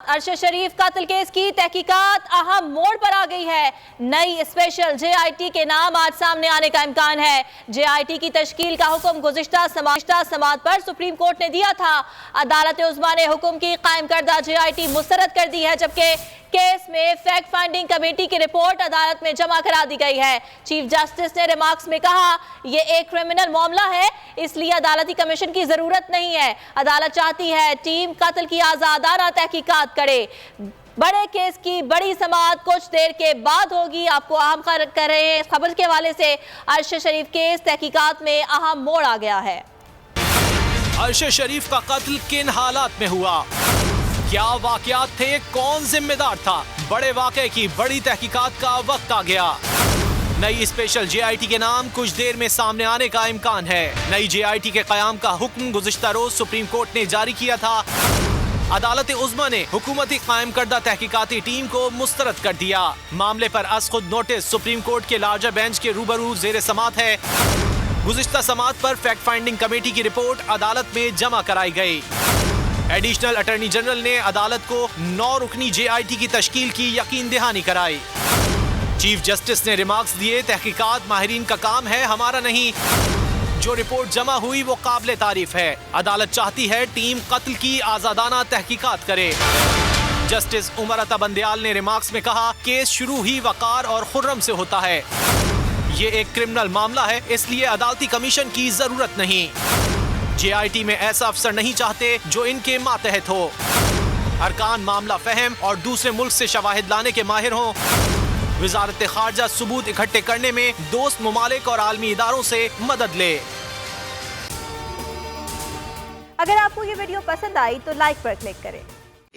अरशद शरीफ कातिल केस की तहकीकात अहम मोड़ पर आ गई है। नई स्पेशल JIT के नाम आज सामने आने का इम्कान है। JIT की तश्कील का हुक्म गुज़िश्ता समाअत पर सुप्रीम कोर्ट ने दिया था। अदालत उज़्मा ने हुक्म की कायम करदा JIT मुस्तरद कर दी है, जबकि केस में फैक्ट फाइंडिंग कमेटी की रिपोर्ट अदालत में जमा करा दी गई है। चीफ जस्टिस ने रिमार्क्स में कहा, यह एक क्रिमिनल मामला है, इसलिए अदालती कमीशन की जरूरत नहीं है। अदालत चाहती है टीम कत्ल की आजादाना तहकीकात करे। बड़े केस की बड़ी समाअत कुछ देर के बाद होगी। आपको अहम कर रहे हैं, खबर के हवाले से अरशद शरीफ केस तहकीकात में अहम मोड़ आ गया है। अरशद शरीफ का कत्ल किन हालात में हुआ, क्या वाकयात थे, कौन जिम्मेदार था? बड़े वाकये की बड़ी तहकीकात का वक्त आ गया। नई स्पेशल JIT के नाम कुछ देर में सामने आने का इम्कान है। नई JIT के कयाम का हुक्म गुज़िश्ता रोज सुप्रीम कोर्ट ने जारी किया था। अदालत उज़्मा ने हुकूमती कायम करदा तहकीकाती टीम को मुस्तरद कर दिया। मामले पर अज खुद नोटिस सुप्रीम कोर्ट के लार्जर बेंच के रूबरू ज़ेर समाअत है। गुज़िश्ता समाअत पर फैक्ट फाइंडिंग कमेटी की रिपोर्ट अदालत में जमा कराई गई। एडिशनल अटॉर्नी जनरल ने अदालत को 9 रुकनी JIT की तश्कील की यकीन दहानी कराई। चीफ जस्टिस ने रिमार्क्स दिए, तहकीकात माहिरीन का काम है, हमारा नहीं। जो रिपोर्ट जमा हुई वो काबिल तारीफ है। अदालत चाहती है टीम कत्ल की आजादाना तहकीकात करे। जस्टिस उमर अता बंदयाल ने रिमार्क्स में कहा, केस शुरू ही वकार और खुर्रम से होता है। ये एक क्रिमिनल मामला है, इसलिए अदालती कमीशन की जरूरत नहीं। JIT में ऐसा अफसर नहीं चाहते जो इनके मातहत हो। अरकान मामला फहम और दूसरे मुल्क से शवाहिद लाने के माहिर हों। वजारत खारजा सबूत इकट्ठे करने में दोस्त ममालिक और आलमी इदारों से मदद ले। अगर आपको ये वीडियो पसंद आई तो लाइक पर क्लिक करें।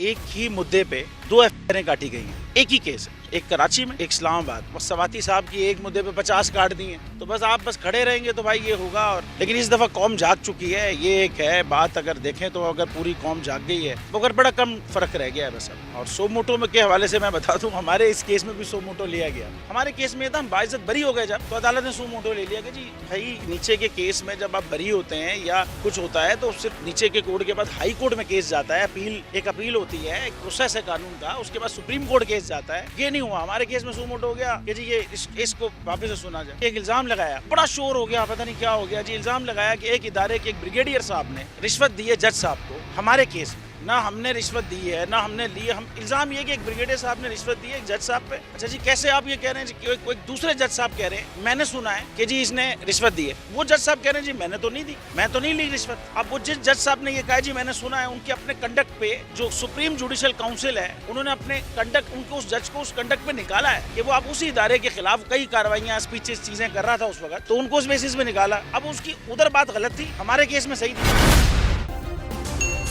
एक ही मुद्दे पे 2 FIR काटी गई हैं, एक ही केस है, एक कराची में, एक इस्लामाबाद। सवाती साहब की एक मुद्दे पे 50 काट दिए, तो बस आप खड़े रहेंगे तो भाई ये होगा। और लेकिन इस दफा कौम जाग चुकी है, ये एक है बात। अगर देखें तो अगर पूरी कौम जाग गई है तो अगर बड़ा कम फर्क रह गया है बस अब। और सो मोटो के हवाले से मैं बता दूं, हमारे इस केस में भी सो मोटो लिया गया। हमारे केस में हम बाइज्जत बरी हो गए जब, तो अदालत ने सो मोटो ले लिया कि जी भाई नीचे के केस में जब आप बरी होते हैं या कुछ होता है तो सिर्फ नीचे के कोर्ट के बाद हाई कोर्ट में केस जाता है, एक अपील होती है, एक प्रोसेस है कानून का, उसके बाद सुप्रीम कोर्ट केस जाता है। ये नहीं हुआ हमारे केस में। सुमोटो हो गया कि जी ये इस केस को वापस से सुना जाए। एक इल्जाम लगाया, बड़ा शोर हो गया, पता नहीं क्या हो गया जी। इल्जाम लगाया कि एक इदारे के एक ब्रिगेडियर साहब ने रिश्वत दी है जज साहब को। हमारे केस में ना हमने रिश्वत दी है ना हमने ली है। हम इल्जाम ये कि एक ब्रिगेडियर साहब ने रिश्वत दी है एक जज साहब पे। अच्छा जी, कैसे आप ये कह रहे हैं कि कोई दूसरे जज साहब कह रहे हैं मैंने सुना है कि जी इसने रिश्वत दी है। वो जज साहब कह रहे हैं जी मैंने तो नहीं दी, मैं तो नहीं ली रिश्वत। अब वो जिस जज साहब ने ये कहा जी मैंने सुना है, उनके अपने कंडक्ट पे जो सुप्रीम जुडिशियल काउंसिल है उन्होंने अपने कंडक्ट, उनको उस जज को उस कंडक्ट पे निकाला है कि वो आप उसी इदारे के खिलाफ कई कार्रवाइयां, स्पीचेस, चीजें कर रहा था उस वक्त, तो उनको उस बेसिस पे निकाला। अब उसकी उधर बात गलत थी, हमारे केस में सही थी।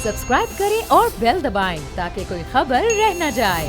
सब्सक्राइब करें और बेल दबाएं ताकि कोई खबर रह न जाए।